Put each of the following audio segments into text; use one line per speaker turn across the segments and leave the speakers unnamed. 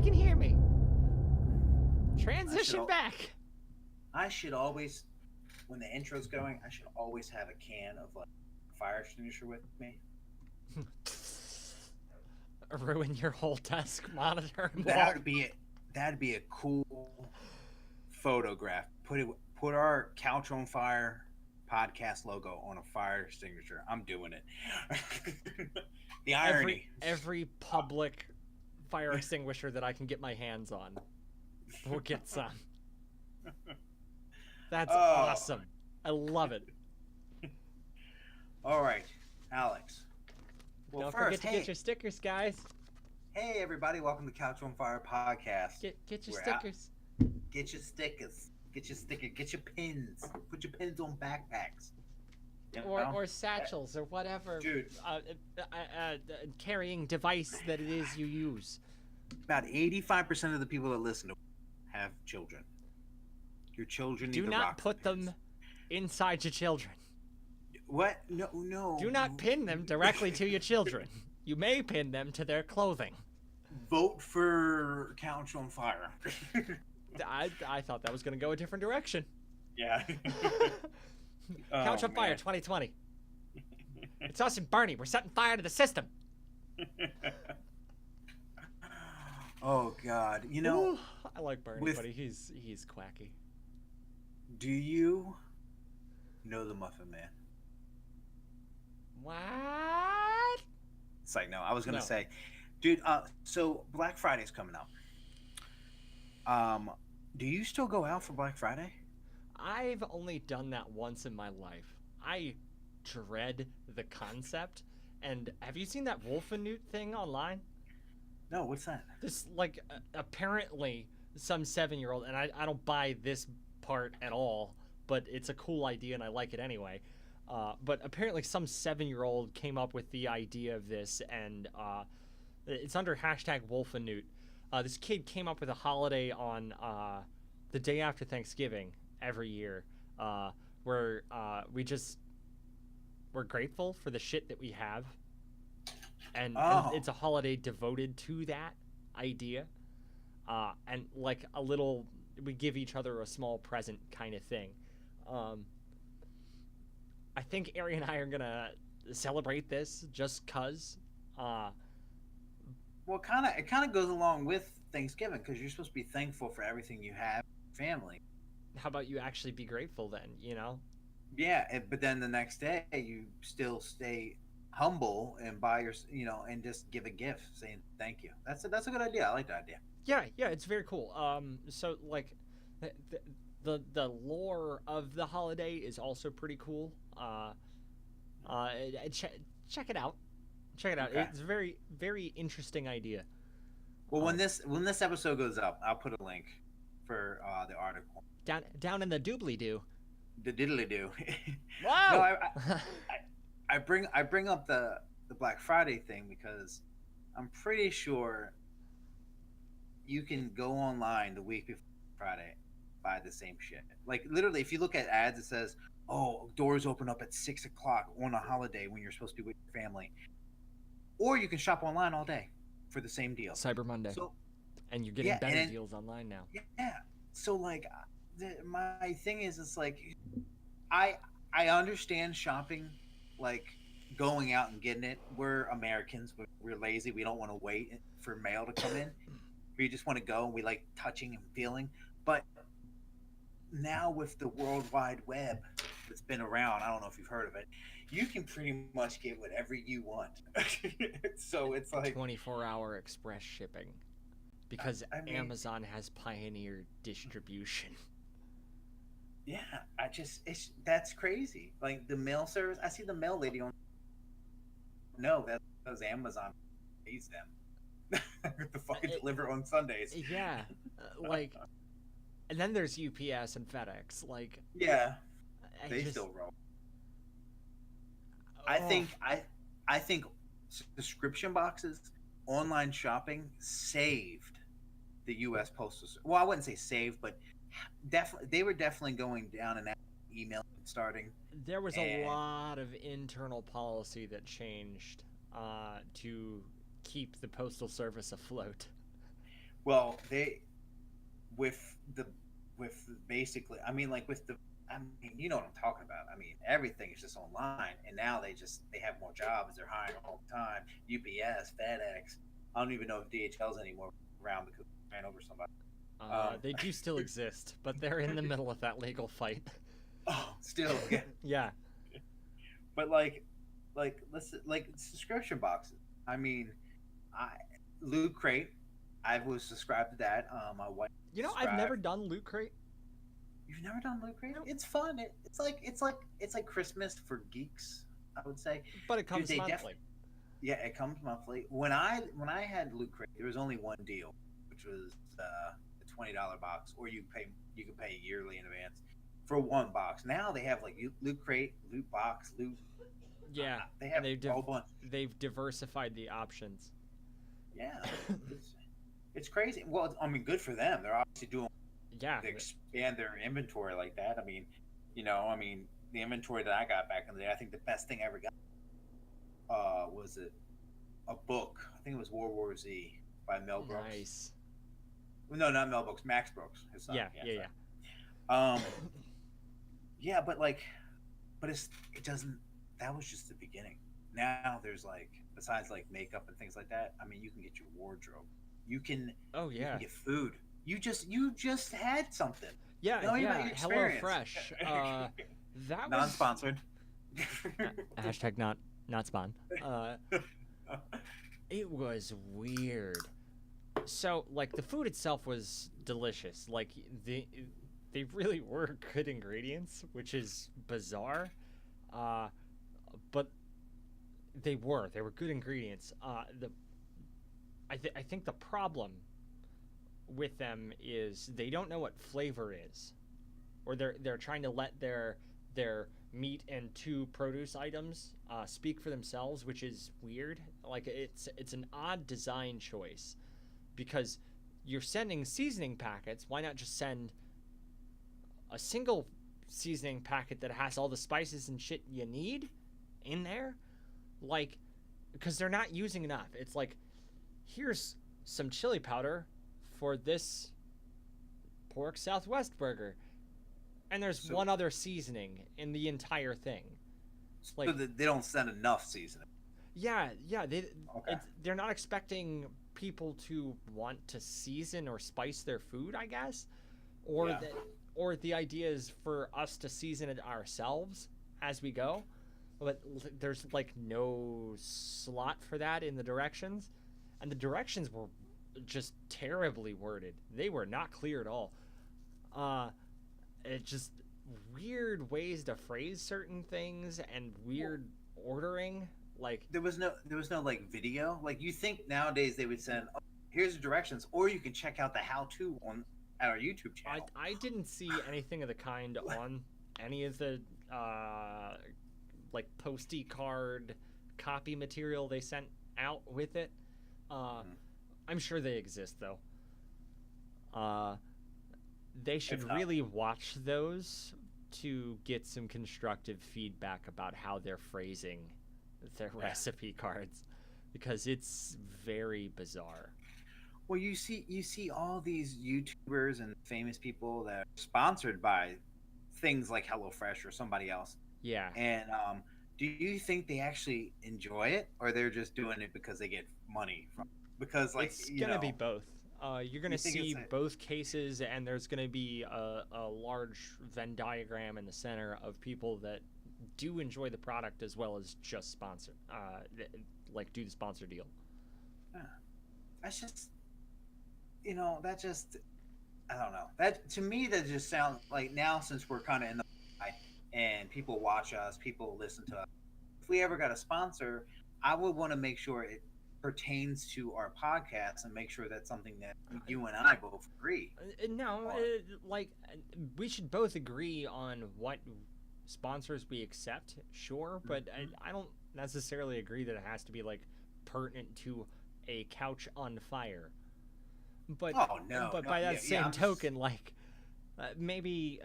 can hear me. Transition back.
I should always, when the intro's going, I should always have a can of like fire extinguisher with me.
Ruin your whole desk monitor.
That'd be it. That'd be a cool photograph. Put our Couch on Fire podcast logo on a fire extinguisher. I'm doing it. The irony.
Every public fire extinguisher that I can get my hands on will get some. That's awesome. I love it.
All right, Alex.
Well, don't forget to get your stickers, guys.
Hey, everybody. Welcome to Couch on Fire podcast.
Get your stickers.
Get your stickers. Get your sticker. Get your pins. Put your pins on backpacks.
Or satchels or whatever.
Dude.
Carrying device that it is you use.
About 85% of the people that listen to have children. Your children need
Do not put them inside your children.
What? No.
Do not pin them directly to your children. You may pin them to their clothing.
Vote for Couch on Fire.
I thought that was going to go a different direction.
Yeah.
Couch on Fire 2020. It's us and Barney. We're setting fire to the system.
Oh God!
Ooh, I like Barney, but he's quacky.
Do you know the Muffin Man?
What?
It's like, no, I was gonna say, dude. So Black Friday's coming up. Do you still go out for Black Friday?
I've only done that once in my life. I dread the concept. And have you seen that Wolfenute thing online?
No, what's that?
This, like, apparently some 7-year-old, and I don't buy this part at all, but it's a cool idea and I like it anyway. But apparently some 7-year-old came up with the idea of this, and it's under hashtag Wolfenute. This kid came up with a holiday on the day after Thanksgiving every year, where we're grateful for the shit that we have, and it's a holiday devoted to that idea, and like a little, we give each other a small present kind of thing. I think Ari and I are gonna celebrate this just cause.
Well, it kind of goes along with Thanksgiving because you're supposed to be thankful for everything you have, family.
How about you actually be grateful then? You know.
Yeah, but then the next day you still stay humble and buy your, and just give a gift saying thank you. That's a good idea. I like that idea.
Yeah, it's very cool. So like, the lore of the holiday is also pretty cool. Check it out. Check it out.
Okay.
It's a very, very interesting idea.
Well, when this episode goes up, I'll put a link for the article.
Down in the doobly-doo.
The diddly-doo.
Wow!
No, I bring up the Black Friday thing because I'm pretty sure you can go online the week before Friday, buy the same shit. Like literally, if you look at ads, it says, "Oh, doors open up at 6 o'clock on a holiday when you're supposed to be with your family," or you can shop online all day for the same deal.
Cyber Monday.
So,
and you're getting better deals online now.
Yeah. So like, my thing is, it's like, I understand shopping, like going out and getting it. We're Americans, but we're lazy. We don't want to wait for mail to come in. We just want to go, and we like touching and feeling. But now with the World Wide Web that's been around, I don't know if you've heard of it, you can pretty much get whatever you want. So it's like
24-hour express shipping, because Amazon has pioneered distribution.
Yeah, that's crazy. Like the mail service, I see the mail lady on. No, that's because Amazon pays them to fucking deliver on Sundays.
Yeah, like, and then there's UPS and FedEx. Like,
yeah, they still roll. I think subscription boxes, online shopping saved the U.S. Postal Service. Well, I wouldn't say saved, but definitely they were definitely going down and email starting.
There was a lot of internal policy that changed to keep the Postal Service afloat.
Well, they with the with basically, I mean, like with the, I mean, you know what I'm talking about. I mean, everything is just online, and now they have more jobs. They're hiring all the time. UPS, FedEx. I don't even know if DHL's anymore around because they ran over somebody.
They do still exist, but they're in the middle of that legal fight.
Oh, still, yeah.
Yeah.
But listen, like subscription boxes. I mean, I Loot Crate. I was subscribed to that. My wife
You know, I've never
subscribed.
done Loot Crate.
You've never done Loot Crate?
No.
It's fun. It's like Christmas for geeks. I would say.
But it
Dude,
comes monthly.
yeah, it comes monthly. When I had Loot Crate, there was only one deal, which was the $20 box, or you could pay yearly in advance for one box. Now they have like Loot Crate, Loot Box, Loot.
Yeah,
They
and
have a whole bunch.
they've diversified the options.
Yeah, it's craving. Well, I mean, good for them. They're obviously doing
Yeah,
to expand their inventory like that. I mean, the inventory that I got back in the day, I think the best thing I ever got was a book. I think it was World War Z by Mel Brooks.
nice.
Well, no, not Mel Brooks. Max Brooks. His son.
Yeah, yeah,
sorry.
yeah.
Um, yeah, but it doesn't. That was just the beginning. Now there's like, besides like makeup and things like that. I mean, you can get your wardrobe. You can
Oh
you
yeah.
can get food. You just had something.
Yeah,
Tell me about
yeah.
your
Hello
experience.
Fresh. That was
Non-sponsored.
hashtag not spawn. It was weird. So like the food itself was delicious. Like they really were good ingredients, which is bizarre. Uh, but they were good ingredients. I think the problem with them is they don't know what flavor is, or they're trying to let their meat and two produce items speak for themselves, which is weird. Like it's an odd design choice because you're sending seasoning packets. Why not just send a single seasoning packet that has all the spices and shit you need in there? Like, because they're not using enough. It's like, here's some chili powder for this pork Southwest burger, and there's
So,
one other seasoning in the entire thing.
so
Like,
they don't send enough seasoning.
yeah,
Okay.
they're not expecting people to want to season or spice their food, I guess, or
Yeah.
or the idea is for us to season it ourselves as we go. But there's like no slot for that in the directions, and the directions were just terribly worded. They were not clear at all. Uh, it just weird ways to phrase certain things and weird ordering. Like
There was no like video. Like you think nowadays they would send, oh, here's the directions, or you can check out the how-to on at our YouTube channel.
I didn't see anything of the kind on any of the like postie card copy material they sent out with it.
Mhm.
I'm sure they exist though. Uh, they should
If not,
really watch those to get some constructive feedback about how they're phrasing their
yeah.
recipe cards because it's very bizarre.
Well, you see all these YouTubers and famous people that are sponsored by things like HelloFresh or somebody else.
Yeah,
And do you think they actually enjoy it, or they're just doing it because they get money from? Because like
it's gonna be both. You're gonna
you think
see
it's a,
both cases, and there's gonna be a large Venn diagram in the center of people that do enjoy the product as well as just sponsor, like do the sponsor deal.
yeah, that's just that just, I don't know. That to me, that just sounds like, now since we're kind of in the and people watch us, people listen to us. If we ever got a sponsor, I would want to make sure it pertains to our podcast and make sure that's something that you and I both agree
No,
on.
like we should both agree on what sponsors we accept, sure, but
Mhm.
I don't necessarily agree that it has to be like pertinent to a couch on fire. But
Oh no,
but
no,
by that
yeah,
same
I'm
token, like maybe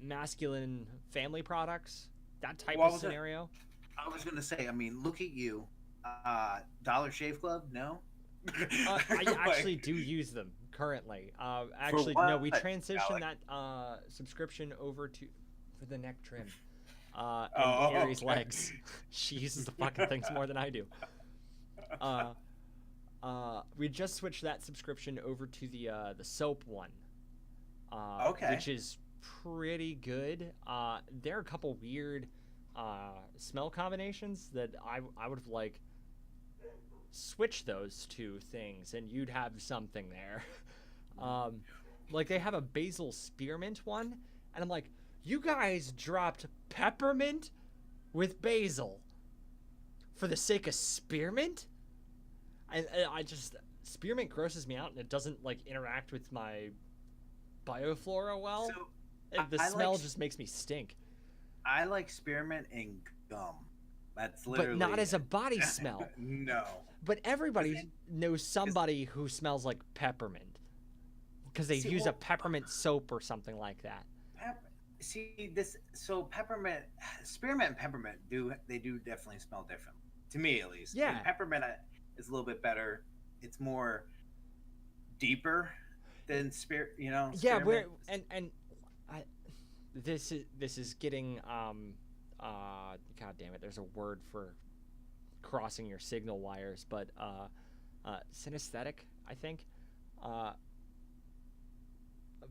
masculine family products, that type
well,
of scenario.
I was gonna say. I mean, look at you, Dollar Shave Club. No,
I actually
Like,
do use them currently.
for
Actually, no, we
what,
transitioned
Alex?
that subscription over to for the neck trim. And
Oh,
Aries
okay.
legs. She uses the fucking things more than I do. Uh, we just switched that subscription over to the soap one,
Okay.
which is pretty good. There are a couple weird smell combinations that I would have like switch those two things and you'd have something there. um, like they have a basil spearmint one, and I'm like, you guys dropped peppermint with basil for the sake of spearmint? And I just spearmint grosses me out and it doesn't like interact with my bioflora well.
So
And the
I like
smell just makes me stink.
I like spearmint and gum. That's
But not
literally
as a body smell.
no.
But everybody
Then-
knows
'cause-
somebody who smells like peppermint because they
See,
use a
well,
peppermint soap or something like that.
pep- see this. So peppermint, spearmint, and peppermint do definitely smell different to me at least.
Yeah.
And peppermint is a little bit better. It's more deeper than
Yeah, we're
spearmint.
and I, this is getting god damn it, there's a word for crossing your signal wires, but synesthetic, I think. Uh,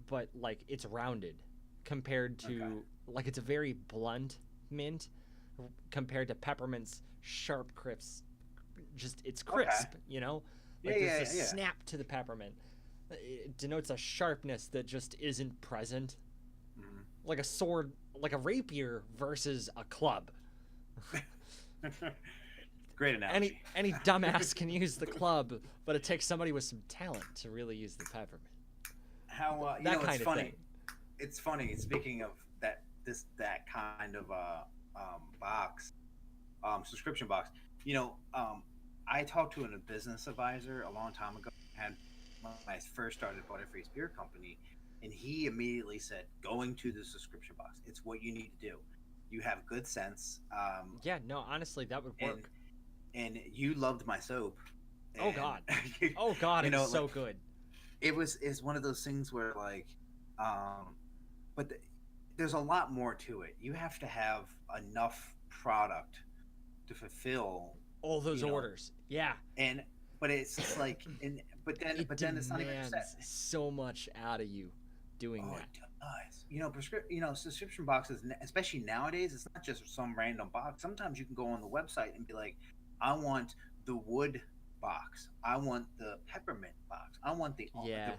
but like it's rounded compared to
Okay.
like it's a very blunt mint compared to peppermint's sharp crisp. Just it's crisp, you know?
Yeah,
Like
yeah,
there's a
yeah.
snap to the peppermint. It denotes a sharpness that just isn't present.
Mhm.
Like a sword, like a rapier versus a club.
Great analogy.
Any dumbass can use the club, but it takes somebody with some talent to really use the peppermint.
How
That
it's
kind of
funny.
thing.
It's funny. Speaking of that kind of box, subscription box. I talked to a business advisor a long time ago. Had when I first started Butterfree's Beer Company, and he immediately said, "Going to the subscription box. It's what you need to do. You have good sense,
Yeah, no, honestly, that would
and
work.
you loved my soap.
Oh
And,
god. Oh god,
you
it's
know,
so
like,
good.
it's one of those things where like, um, but there's a lot more to it. You have to have enough product to fulfill,
All those
you know,
orders. Yeah.
and but it's just like, and
It
but then it's not even just that.
demands so much out of you doing
Oh,
that.
it does. Subscription boxes, especially nowadays, it's not just some random box. Sometimes you can go on the website and be like, I want the wood box. I want the peppermint box. I want
Yeah.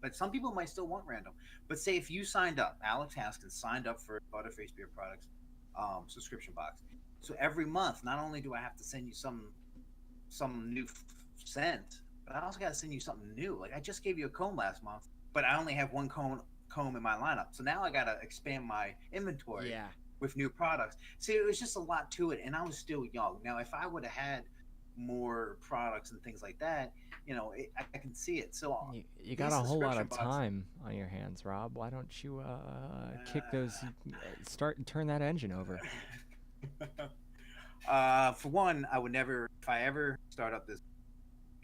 but some people might still want random. But say if you signed up, Alex Haskins signed up for Butterface Beer Products subscription box. So every month, not only do I have to send you some new scent, but I also got to send you something new. Like I just gave you a comb last month, but I only have one comb in my lineup. So now I got to expand my inventory
Yeah.
with new products. See, it was just a lot to it, and I was still young. Now, if I would have had more products and things like that, I can see it. So
You got
these
a whole lot of
subscription boxes-
time on your hands, Rob. Why don't you kick those, start and turn that engine over?
For one, I would never, if I ever start up this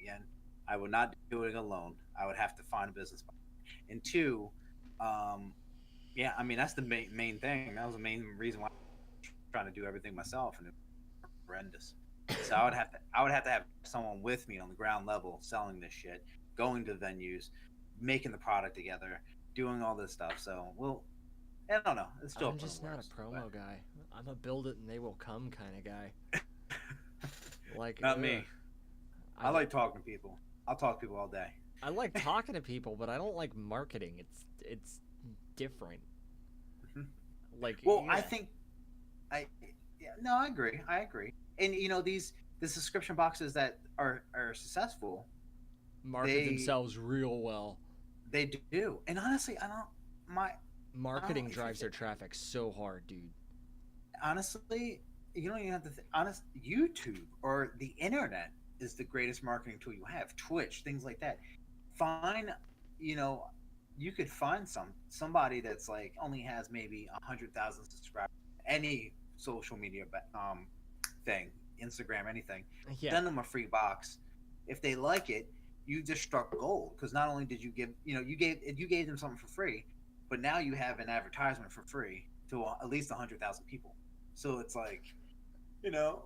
again, I would not do it alone. I would have to find a business partner. And two, yeah, I mean that's the main thing. That was the main reason why I'm trying to do everything myself, and it's horrendous. So I would have to have someone with me on the ground level selling this shit, going to venues, making the product together, doing all this stuff. So I don't know. It's still
I'm just not a promo guy. I'm a build it and they will come kind of guy. Like
Not me. I
I
like talking to people. I'll talk to people all day.
I like talking to people, but I don't like marketing. It's different.
Mhm.
Like
Well,
yeah.
I think yeah, no, I agree. I agree. And the subscription boxes that are successful,
market
they-
themselves real well.
they do. And honestly, I don't my
Marketing
if you
drives their
think-
traffic so hard, dude.
honestly, you don't even have to YouTube or the internet is the greatest marketing tool you have. Twitch, things like that. Find, you could find somebody that's like only has maybe 100,000 subscribers. Any social media thing, Instagram, anything.
Yeah.
Send them a free box, If they like it, you just struck gold because not only did you give, you gave them something for free, but now you have an advertisement for free to at least 100,000 people. So it's like, I don't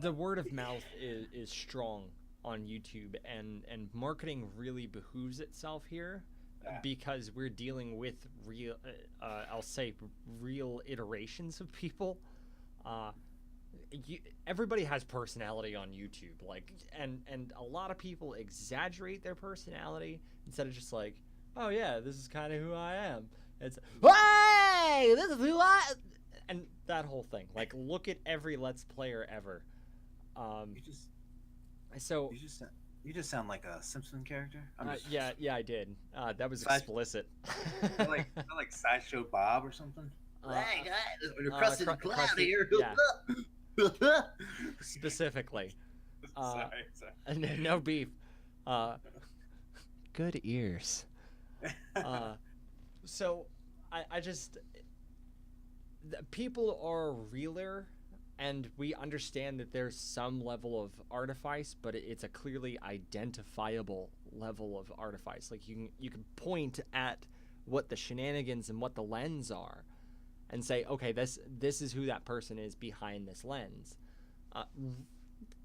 The
know.
word of mouth is strong on YouTube, and marketing really behooves itself here
Yeah.
because we're dealing with real, I'll say, real iterations of people. Uh, Everybody has personality on YouTube, like, and a lot of people exaggerate their personality instead of just like, oh yeah, this is kind of who I am. It's, hey, this is who and that whole thing. Like, look at every Let's Player ever.
You just
So
you just sound like a Simpson character.
yeah, I did. That was
Side-
explicit.
I like Sideshow Bob or something. Hey guys, we're crusted
Cru-
cloud
Krusty-
here.
yeah. Specifically.
Sorry.
No beef.
Good ears.
So I just people are realer, and we understand that there's some level of artifice, but it's a clearly identifiable level of artifice. Like you can point at what the shenanigans and what the lens are, and say, okay, this is who that person is behind this lens.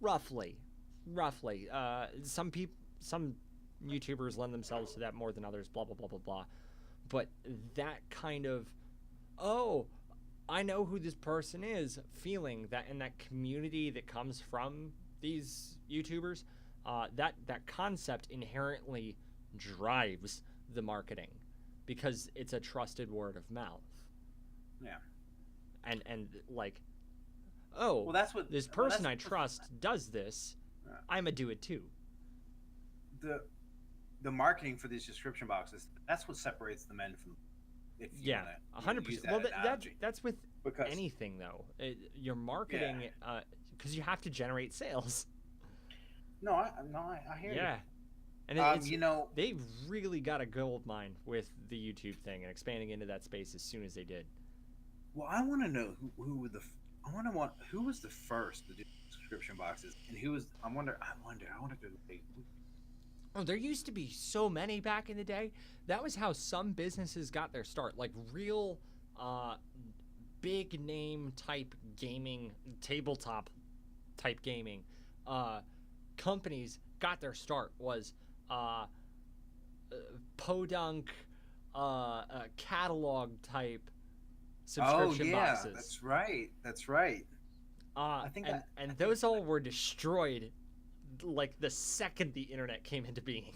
Roughly. Some YouTubers lend themselves to that more than others. Blah blah blah blah blah. But that kind of, oh, I know who this person is, feeling that in that community that comes from these YouTubers, that concept inherently drives the marketing because it's a trusted word of mouth.
Yeah.
And like, oh,
Well, that's what
this
well,
person I
that's-
trust does this,
Yeah.
I'ma do it too.
the marketing for these subscription boxes. That's what separates the men from. If you
Yeah,
wanna,
100%.
use
Well,
that analogy.
that's with
Because
anything though. Your marketing, because you have to generate sales.
no, I hear
Yeah, and
you.
it's they've really got a gold mine with the YouTube thing and expanding into that space as soon as they did.
Well, I want to know who was the first to do subscription boxes, and who was. I wonder.
Oh, there used to be so many back in the day. That was how some businesses got their start. Like real big name type gaming, tabletop type gaming companies got their start was Podunk catalog type subscription boxes.
That's right.
I
think
and those all were destroyed like the second the internet came into being.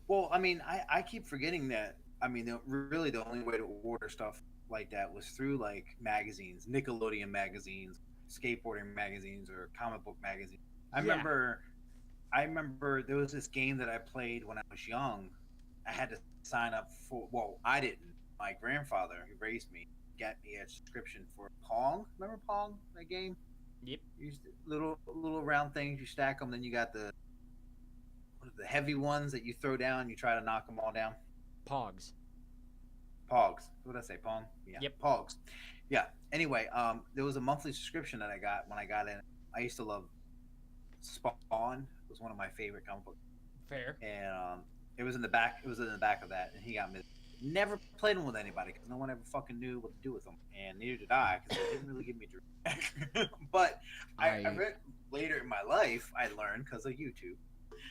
Well, I mean, I keep forgetting that. I mean, really, the only way to order stuff like that was through like magazines, Nickelodeon magazines, skateboarding magazines, or comic book magazines. I remember there was this game that I played when I was young. I had to sign up for. Well, I didn't. My grandfather, who raised me, got me a subscription for Pong. Remember Pong? That game?
Yep.
Little round things. You stack them, then you got the heavy ones that you throw down. You try to knock them all down.
Pogs.
Pogs. What did I say? Pong? Yeah.
Yep.
Pogs. Yeah. Anyway, there was a monthly subscription that I got when I got in. I used to love Spawn. It was one of my favorite comic books.
Fair.
And it was in the back. It was in the back of that, and he got me. Never played them with anybody because no one ever fucking knew what to do with them, and neither did I because they didn't really give me a drink. But I read later in my life, I learned because of YouTube.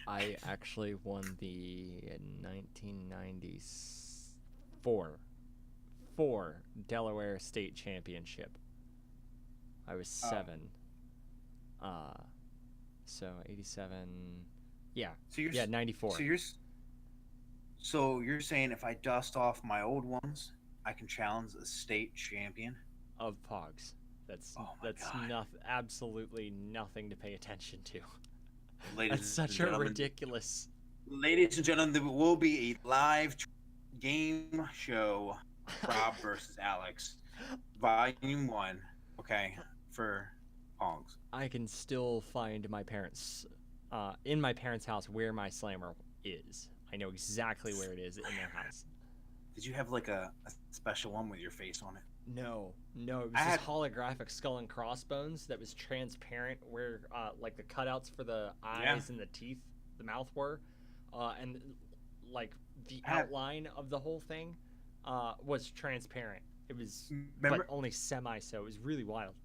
I actually won the 1994 Delaware State Championship. I was 7. So 87. Yeah.
So you're
94.
So you're saying if I dust off my old ones, I can challenge a state champion
Of Pogs. That's
Oh my God.
absolutely nothing to pay attention to.
Ladies
That's such
and
a
gentlemen,
ridiculous.
Ladies and gentlemen, there will be a live game show, Rob versus Alex, Volume 1. Okay, for Pongs.
I can still find my parents, in my parents' house where my slammer is. I know exactly where it is in their house.
Did you have like a special one with your face on it?
No, no, it was
I
this
had-
holographic skull and crossbones that was transparent, where like the cutouts for the
Yeah.
eyes and the teeth, the mouth were, and like the
I had-
outline of the whole thing was transparent. It was,
Remember,
but only semi. So it was really wild.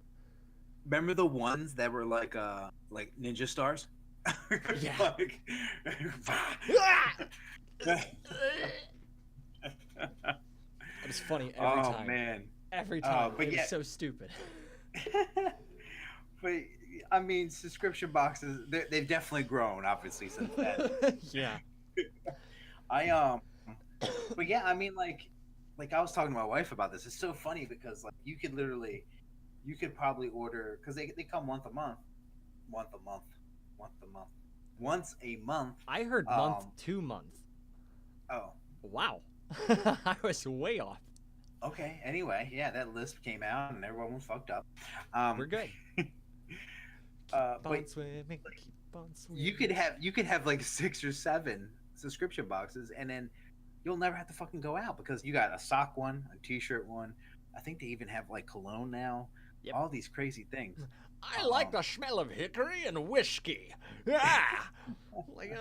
remember the ones that were like ninja stars?
Yeah.
Like,
It was funny every
oh
time.
man.
Every time.
but
It
yeah.
was so stupid.
But I mean, subscription boxes, they've definitely grown, obviously, since then.
Yeah.
But yeah, I mean, like I was talking to my wife about this. It's so funny because like you could probably order, because they come once a month, once a month.
I heard month
Um,
to month.
Oh,
Wow. I was way off.
okay. Anyway, yeah, that list came out and everyone was fucked up.
We're good. Keep
But
on swimming. Keep on swimming.
you could have like 6 or 7 subscription boxes, and then you'll never have to fucking go out because you got a sock one, a t-shirt one. I think they even have like cologne now.
Yep.
All these crazy things.
I like the smell of hickory and whiskey. Ah! Like,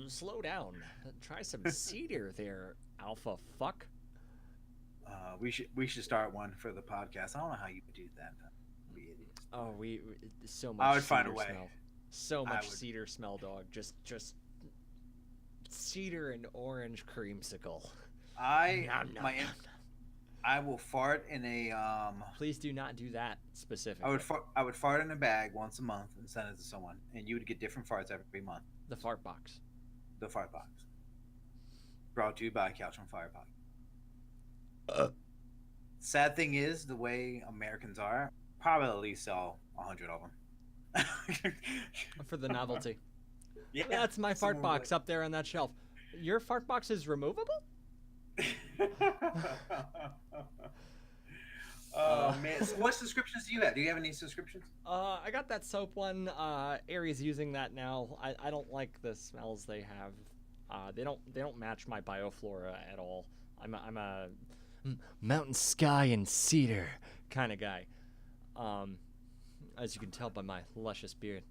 slow down. Try some cedar there, alpha fuck.
We should start one for the podcast. I don't know how you would do that. We idiots.
Oh, we so much.
I would find a
cedar
way.
Smell. So
I
much
would.
cedar smell, dog. Just cedar and orange creamsicle. Nom, nom,
My
nom.
I will fart in a
Please do not do that specifically.
I would fart in a bag once a month and send it to someone, and you would get different farts every month.
The fart box.
The fart box. Brought to you by Couch on Fire Podcast. Sad thing is, the way Americans are, probably at least sell 100 of them.
For the novelty.
Yeah,
That's my fart
someone
box up there on that shelf. Your fart box is removable?
Oh man! So what subscriptions do you have? Do you have any subscriptions?
I got that soap one. Aries using that now. I don't like the smells they have. They don't match my bioflora at all. I'm a mountain sky and cedar kind of guy. As you can tell by my luscious beard.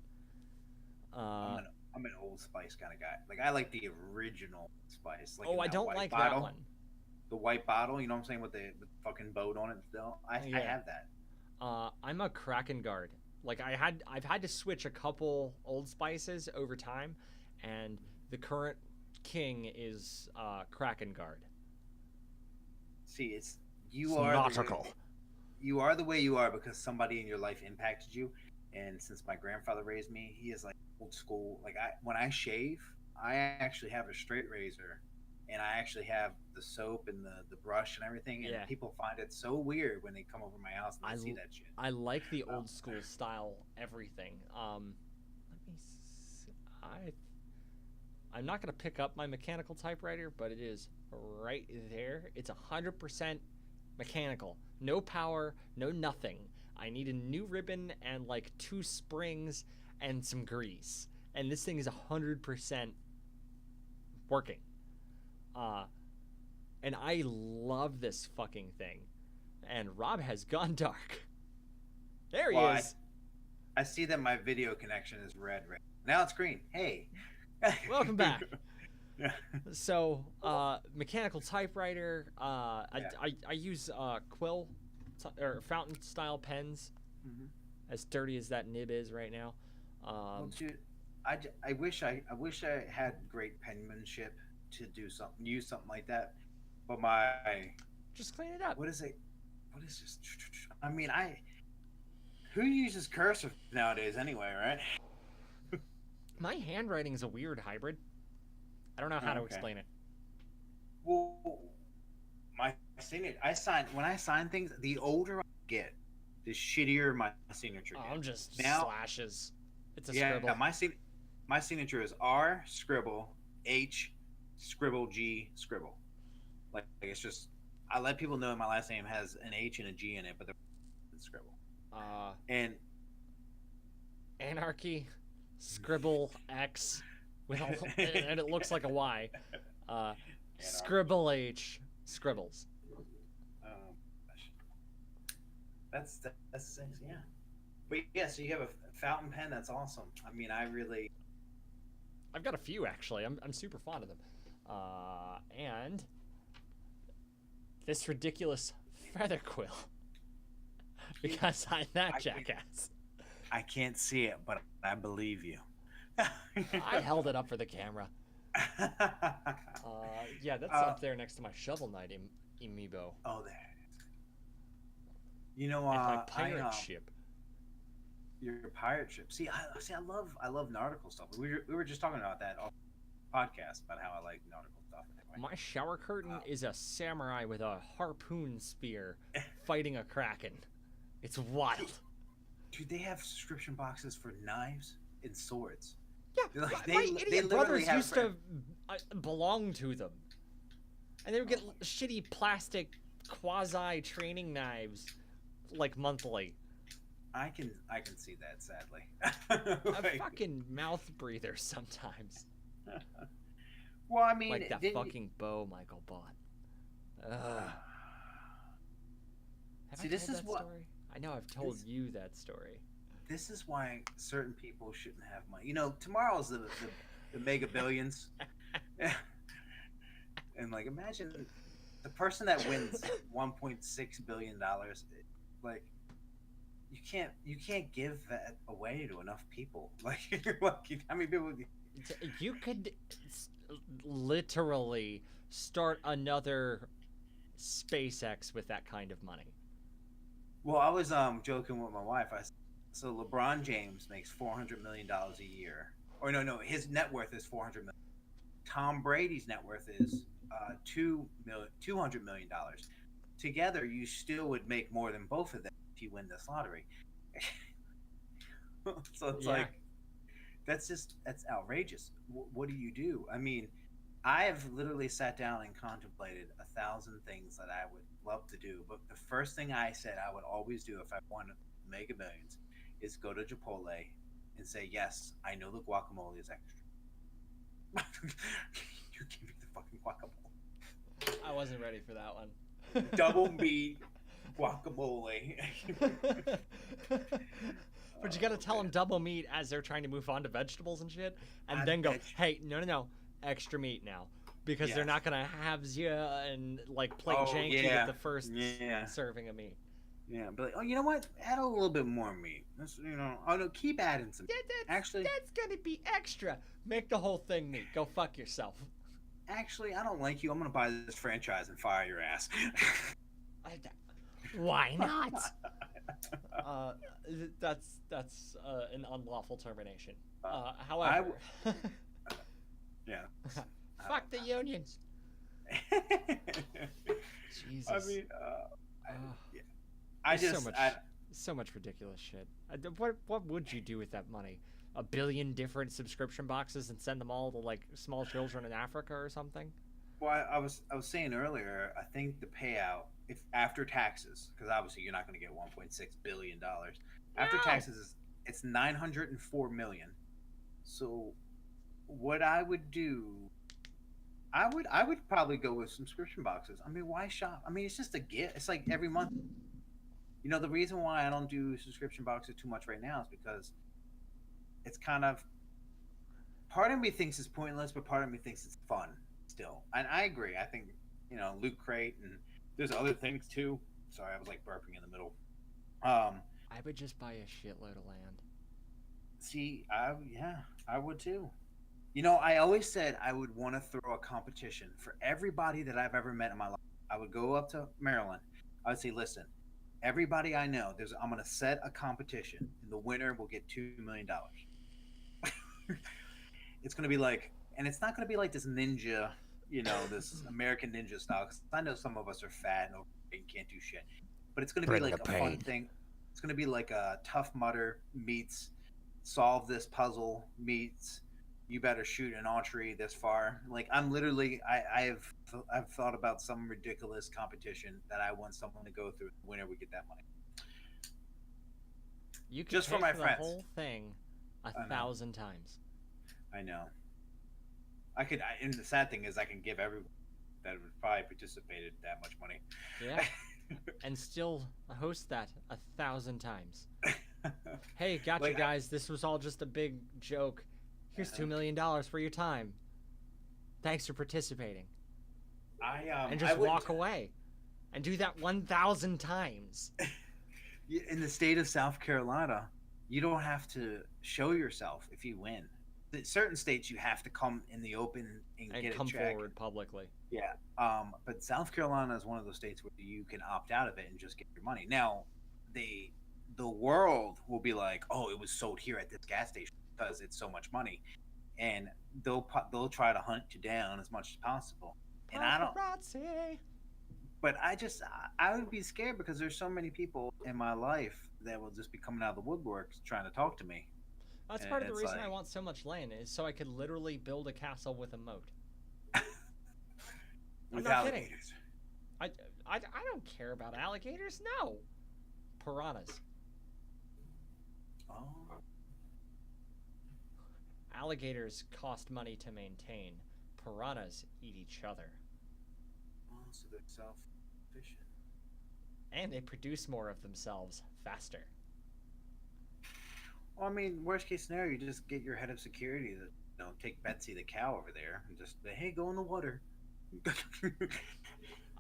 I'm an Old Spice kind of guy. Like I like the original Spice. Like in
Oh, I
that
don't
white
like
bottle.
that one.
The white bottle, you know what I'm saying, with the fucking boat on it still. I
Yeah.
have that.
I'm a Kraken guard. Like I've had to switch a couple Old Spices over time, and the current king is Kraken guard.
See, it's you are you are the way you are because somebody in your life impacted you. And since my grandfather raised me, he is like old school. Like when I shave, I actually have a straight razor, and I actually have the soap and the brush and everything. And
Yeah.
people find it so weird when they come over my house and they see that shit.
I like the old school style everything. Let me I'm not gonna pick up my mechanical typewriter, but it is right there. It's 100% mechanical. No power, no nothing. I need a new ribbon and like 2 springs and some grease. And this thing is 100% working. And I love this fucking thing. And Rob has gone dark. There he
Well,
is.
I see that my video connection is red right now. It's green. Hey.
Welcome back.
Yeah.
So, mechanical typewriter. I use quill or fountain style pens.
Mhm.
As dirty as that nib is right now.
Well, dude, I wish I had great penmanship to use something like that, but my
Just clean it up.
what is it? What is this? I mean, who uses cursive nowadays anyway, right?
My handwriting is a weird hybrid. I don't know how to
Okay.
explain it.
Well, my signature. When I sign things. The older I get, the shittier my signature
Oh,
gets.
I'm just
Now-
slashes. It's a
Yeah,
scribble.
my signature is R scribble H scribble G scribble. Like it's just I let people know my last name has an H and a G in it, but they're scribble. And
Anarchy, scribble X, with and it looks like a Y. Scribble H, scribbles.
gosh. that's six, yeah. But yeah, so you have a fountain pen. That's awesome. I mean, I really.
I've got a few actually. I'm super fond of them. And this ridiculous feather quill because I'm that
I can't-
jackass.
I can't see it, but I believe you.
I held it up for the camera. Yeah, that's up there next to my Shovel Knight amiibo
Oh, there. You know,
and my pirate ship.
your pirate ship. I love nautical stuff. We were just talking about that on podcast about how I like nautical stuff. Anyway.
My shower curtain is a samurai with a harpoon spear fighting a kraken. It's wild.
Dude, they have subscription boxes for knives and swords.
Yeah,
Like,
my
they
idiot
literally
brothers
have
used to belong to them, and they would get shitty plastic quasi training knives like monthly.
I can see that, sadly.
A
Like,
fucking mouth breather sometimes,
well, I mean,
like that
didn't-
fucking bow Michael bought. Ugh. Have
See,
I
this
told
is
that
what-
story? I know I've told
this-
you that story.
this is why certain people shouldn't have money. You know, tomorrow's the mega billions. And like, imagine the person that wins $1.6 billion. Like, you can't give that away to enough people. Like, how many people?
You could literally start another SpaceX with that kind of money.
Well, I was joking with my wife. So LeBron James makes $400 million a year, or no, his net worth is $400 million. Tom Brady's net worth is $200 million. Together, you still would make more than both of them if you win this lottery. So it's
Yeah.
like that's outrageous. What do you do? I mean, I have literally sat down and contemplated 1,000 things that I would love to do, but the first thing I said I would always do if I won Mega Millions is go to Chipotle and say, yes, I know the guacamole is extra. You give me the fucking guacamole.
I wasn't ready for that one.
Double meat guacamole.
But you gotta tell
man.
them double meat as they're trying to move on to vegetables and shit, and
I
then go,
bet you-
hey, no, extra meat now, because they're
Yes.
not gonna halves you and like plate
Oh,
jank you
yeah.
with the first
Yeah.
serving of meat.
Yeah, but like, oh, you know what? Add a little bit more meat. That's, oh no, keep adding some. Actually-
that's gonna be extra. Make the whole thing meat. Go fuck yourself.
Actually, I don't like you. I'm gonna buy this franchise and fire your ass.
Why not? That's an unlawful termination. However,
Yeah.
fuck the unions. Jesus.
I mean,
Ugh.
I
There's
just,
so much ridiculous shit. What would you do with that money? A billion different subscription boxes and send them all to like small children in Africa or something?
well, I was saying earlier. I think the payout, if after taxes, because obviously you're not going to get 1.6 billion dollars after
No.
taxes, it's 904 million. So, what I would do, I would probably go with subscription boxes. I mean, why shop? I mean, it's just a gift. It's like every month. You know, the reason why I don't do subscription boxes too much right now is because it's kind of, part of me thinks it's pointless, but part of me thinks it's fun still. And I agree. I think, Loot Crate, and there's other things too. Sorry, I was like burping in the middle.
I would just buy a shitload of land.
See, I would too. I always said I would want to throw a competition for everybody that I've ever met in my life. I would go up to Maryland. I would say, listen, everybody I know, I'm going to set a competition, and the winner will get $2 million. It's going to be like, and it's not going to be like this ninja, this American ninja style. 'Cause I know some of us are fat and overweight and can't do shit. But it's going to be
Bring
like
the
a fun
pain.
thing. It's going to be like a Tough Mudder meets solve this puzzle meets you better shoot an archery this far. Like, I'm literally, I've thought about some ridiculous competition that I want someone to go through. The winner would get that money.
You could
Just for
pay
my
the
friends.
whole thing
I know.
1,000 times.
I know. And the sad thing is, I can give everyone that would probably participated that much money.
Yeah. and still host that 1,000 times. Hey, gotcha,
Like,
guys. This was all just a big joke. Here's $2 million for your time. Thanks for participating. And just walk away. And do that 1,000 times.
In the state of South Carolina, you don't have to show yourself if you win. Certain states you have to come in the open and
And
get
come
a check.
forward publicly.
Yeah. But South Carolina is one of those states where you can opt out of it and just get your money. Now, the world will be like, "Oh, it was sold here at this gas station because it's so much money," and they'll try to hunt you down as much as possible. And I don't.
Paparazzi.
But I would be scared because there's so many people in my life that will just be coming out of the woodworks trying to talk to me.
That's
And
part of the
it's
reason I
like-
want so much land, is so I could literally build a castle with a moat.
With
not kidding.
alligators.
I don't care about alligators. No. Piranhas.
Oh.
Alligators cost money to maintain. Piranhas eat each other.
Oh, so they're self-sufficient.
And they produce more of themselves faster.
Well, I mean, worst case scenario, you just get your head of security to, take Betsy the cow over there and just say, "Hey, go in the water."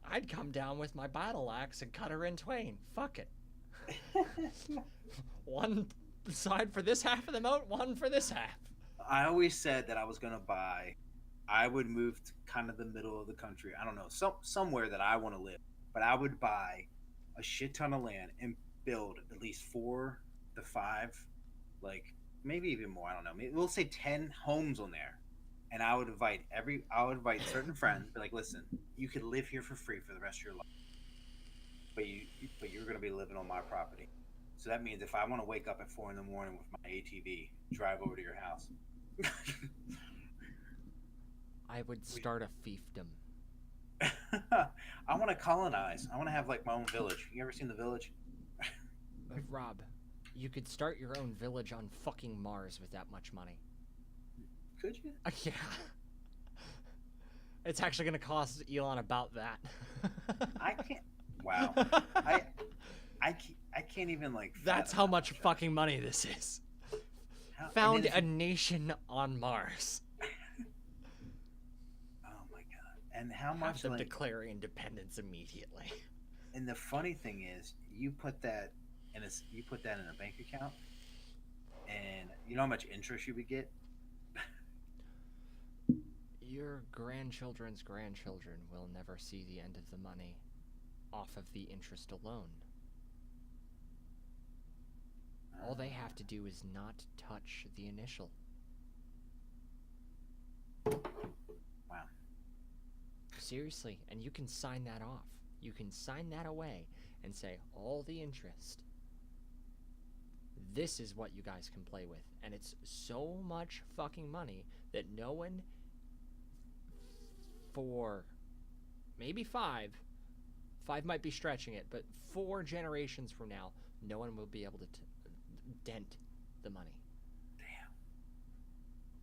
I'd come down with my battle axe and cut her in twain. Fuck it. One side for this half of the moat, one for this half.
I always said that I would move to kind of the middle of the country. I don't know, somewhere that I want to live, but I would buy a shit ton of land and build at least 4 to 5, like maybe even more. I don't know. Maybe we'll say 10 homes on there, and I would invite certain friends. Be like, listen, you could live here for free for the rest of your life, but you're going to be living on my property. So that means if I want to wake up at 4 in the morning with my ATV, drive over to your house.
I would start a fiefdom.
I want to colonize. I want to have like my own village. You ever seen The Village?
Rob, you could start your own village on fucking Mars with that much money.
Could you?
Yeah. It's actually going to cost Elon about that.
I can't. Wow. I can't even like.
That's
fathom
how much
that.
fucking money this is.
And
Found
then if
a
you-
nation on Mars.
Oh my god! And how
Have
much?
them
Like,
declare independence immediately.
and the funny thing is, you put that in a bank account, and you know how much interest you would get.
Your grandchildren's grandchildren will never see the end of the money off of the interest alone. All they have to do is not touch the initial.
Wow.
Seriously, and you can sign that off. You can sign that away and say, all the interest. This is what you guys can play with. And it's so much fucking money that no one, for maybe 5 might be stretching it, but 4 generations from now, no one will be able to dent the money.
Damn.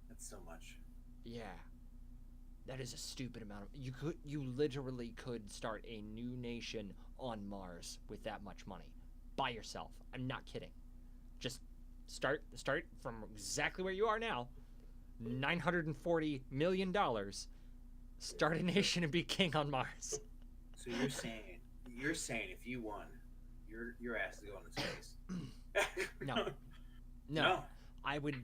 That's so much.
Yeah. That is a stupid amount of you literally could start a new nation on Mars with that much money by yourself. I'm not kidding. Just start from exactly where you are now. $940 million. Start a nation and be king on Mars.
So you're saying if you won, your ass is going to space.
No. No. I would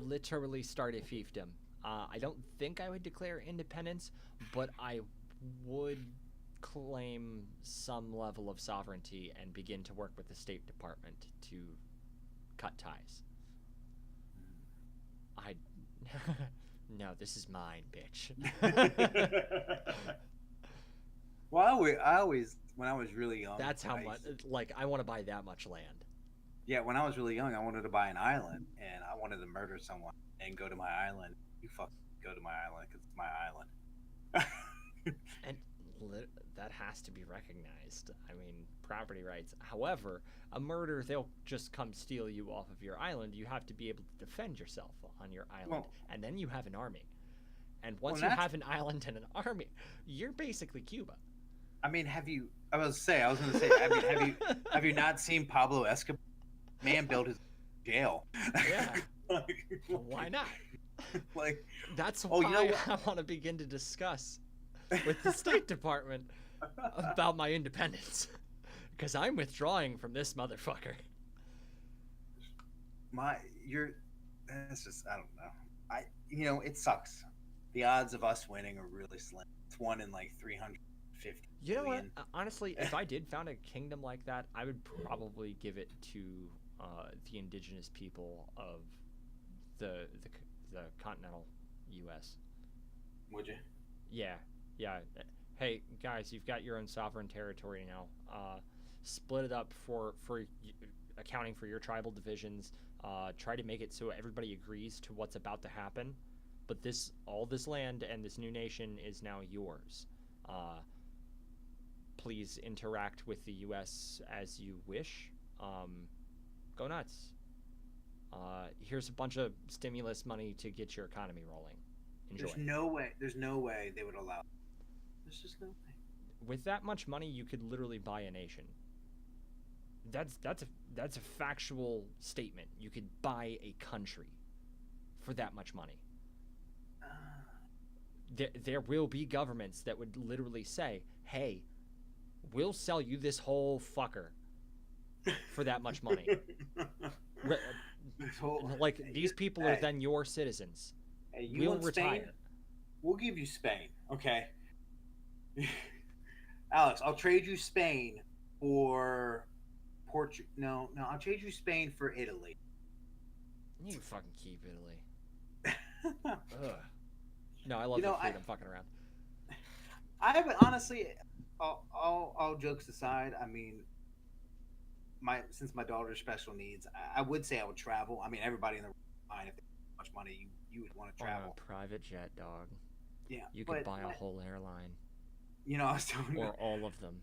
literally start a fiefdom. I don't think I would declare independence, but I would claim some level of sovereignty and begin to work with the State Department to cut ties. No, this is mine, bitch.
Well, I always, when I was really young.
That's how
I
much.
used to-
Like, I want to buy that much land.
Yeah, when I was really young, I wanted to buy an island, and I wanted to murder someone and go to my island. You fucking go to my island because it's my island.
And that has to be recognized. I mean, property rights. However, a murder, they'll just come steal you off of your island. You have to be able to defend yourself on your island.
Well-
and then you have an army. And once
Well,
you
that's-
have an island and an army, you're basically Cuba.
I mean, have you? I was gonna say. I mean, have you not seen Pablo Escobar? Man built his jail.
Yeah.
like,
Why not?
Like,
That's
Oh,
why
you know what?
I want to begin to discuss with the State Department about my independence. Because I'm withdrawing from this motherfucker.
you're. That's just, I don't know. It sucks. The odds of us winning are really slim. It's 1 in like 350
You know what?
million.
Honestly, if I did found a kingdom like that, I would probably give it to the indigenous people of the continental U.S.
Would you?
Yeah, yeah. Hey guys, you've got your own sovereign territory now. Split it up for accounting for your tribal divisions. Try to make it so everybody agrees to what's about to happen. But all this land and this new nation is now yours. Please interact with the U.S. as you wish. Go nuts. Here's a bunch of stimulus money to get your economy rolling. Enjoy.
There's no way they would allow. There's just no way.
With that much money, you could literally buy a nation. That's a factual statement. You could buy a country for that much money. There will be governments that would literally say, "Hey, we'll sell you this whole fucker for that much money." Like these people are then your citizens.
Hey, you
We'll
want
retire.
Spain? We'll give you Spain, okay? Alex, I'll trade you Spain for Portugal. No, I'll trade you Spain for Italy.
You can fucking keep Italy. Ugh. No, I love the food. I'm fucking around.
I haven't honestly. All jokes aside, I mean, since my daughter's special needs, I would say I would travel. I mean, everybody in the mind, if they had much money, you would want to travel.
On a private jet, dog.
Yeah,
You could buy a whole airline.
I was telling you.
Or all of them.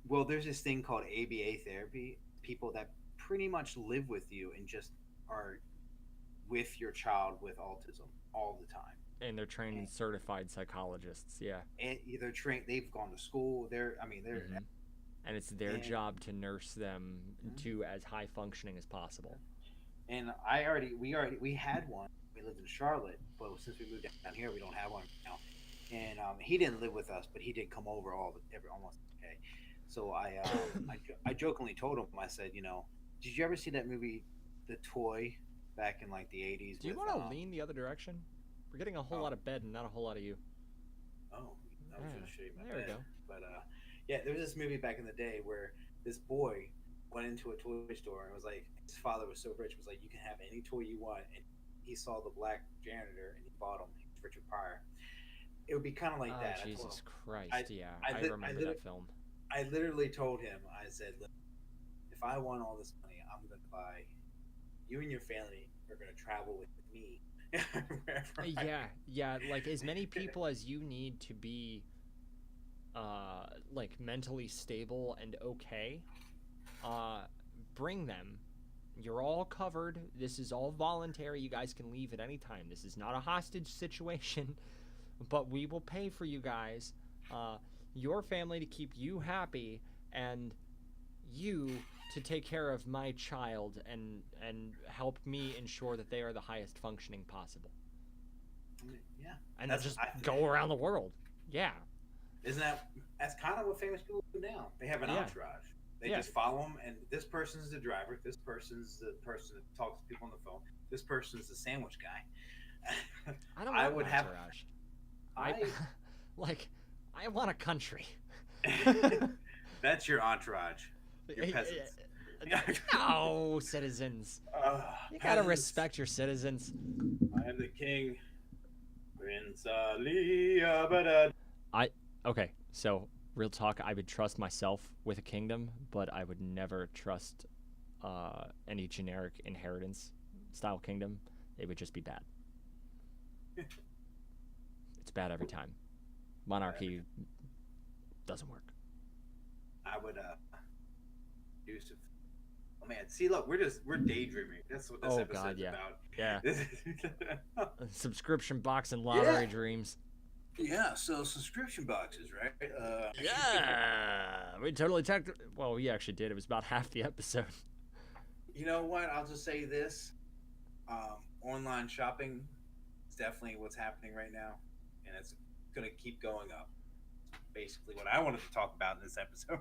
Well, there's this thing called ABA therapy. People that pretty much live with you and just are with your child with autism all the time.
And they're trained and certified psychologists, yeah.
And they're trained. They've gone to school. They're.
And it's their job to nurse them to as high functioning as possible.
And we had one. We lived in Charlotte, but since we moved down here, we don't have one now. And he didn't live with us, but he did come over almost okay. So I jokingly told him, I said, did you ever see that movie, The Toy, back in like the 80s?
Do you want to lean the other direction? We're getting a whole lot of bed and not a whole lot of you.
Oh, I was going to show you my
there
bed.
we go.
But yeah, there was this movie back in the day where this boy went into a toy store and it was like, his father was so rich, was like, you can have any toy you want. And he saw the black janitor and he bought him. He was Richard Pryor. It would be kind of like that.
Jesus Christ, yeah. I remember that film.
I literally told him, I said, look, if I want all this money, I'm going to buy, you and your family are going to travel with me.
Yeah, like as many people as you need to be like mentally stable and okay, bring them. You're all covered. This is all voluntary. You guys can leave at any time. This is not a hostage situation, but we will pay for you guys, your family to keep you happy, and you to take care of my child and help me ensure that they are the highest functioning possible.
Yeah.
And then just go around the world. Yeah.
That's kind of what famous people do now. They have an entourage. They just follow them, and this person's the driver. This person's the person that talks to people on the phone. This person's the sandwich guy.
I don't want an entourage. I want a country.
That's your entourage. Your peasants.
No, citizens. You gotta respect your citizens.
I am the king. Prince Ali.
Okay, so real talk, I would trust myself with a kingdom, but I would never trust any generic inheritance style kingdom. It would just be bad. It's bad every time. Monarchy doesn't work.
I would do some. Oh man, see, look, we're daydreaming. That's what this episode's about.
Yeah. Subscription box and lottery dreams.
Yeah, so subscription boxes, right?
Yeah, we totally talked. Well, we actually did. It was about half the episode.
You know what? I'll just say this: online shopping is definitely what's happening right now, and it's going to keep going up. Basically, what I wanted to talk about in this episode.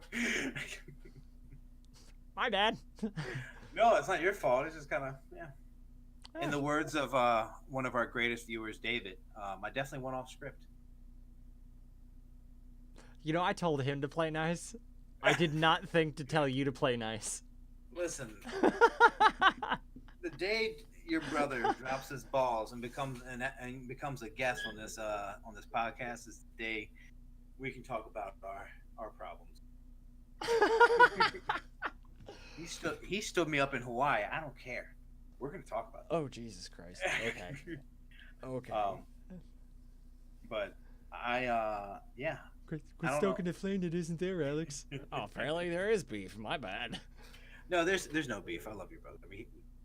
My bad.
No, it's not your fault. It's just kind of yeah. In the words of one of our greatest viewers, David, I definitely went off script.
You know, I told him to play nice. I did not think to tell you to play nice.
Listen, the day your brother drops his balls and becomes a guest on this podcast is the day we can talk about our problems. He stood me up in Hawaii. I don't care. We're gonna talk about it.
Oh, Jesus Christ. Okay. Okay.
But I yeah.
Quit
I don't
stoking the flame that isn't there, Alex. Oh, apparently there is beef. My bad.
No, there's no beef. I love your brother.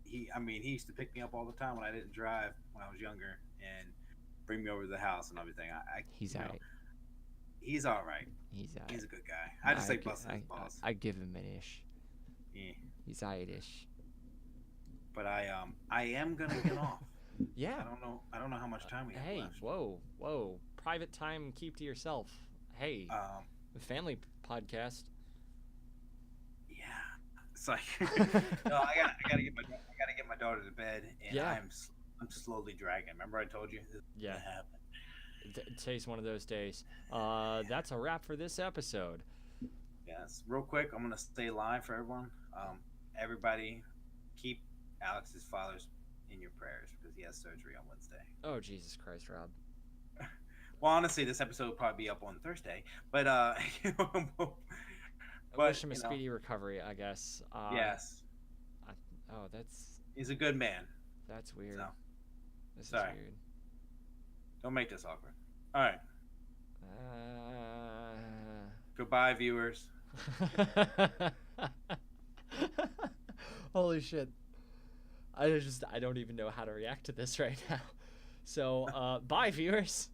He used to pick me up all the time when I didn't drive when I was younger and bring me over to the house and everything.
He's
you know,
alright.
He's all right.
He's alright.
He's a good guy. I just like busting his balls.
I give him an ish.
Yeah.
He's alright-ish.
But I am gonna get off.
Yeah.
I don't know how much time we have
Hey,
left.
whoa. Private time, keep to yourself. Hey, family podcast.
Yeah. It's like no, I gotta get my daughter to bed, and
Yeah.
I'm slowly dragging. Remember I told you? This is
Yeah.
gonna happen.
Today's one of those days. That's a wrap for this episode.
Yes. Real quick, I'm gonna stay live for everyone. Everybody, keep Alex's father's in your prayers because he has surgery on Wednesday.
Oh, Jesus Christ, Rob.
Well, honestly, this episode will probably be up on Thursday, but
I
but,
wish him a
you know,
speedy recovery, I guess.
yes,
Oh, that's
he's a good man.
weird.
So,
This
sorry.
is weird.
Don't make this awkward. All right,
Uh...
goodbye, viewers.
Holy shit. I don't even know how to react to this right now. So, bye, viewers.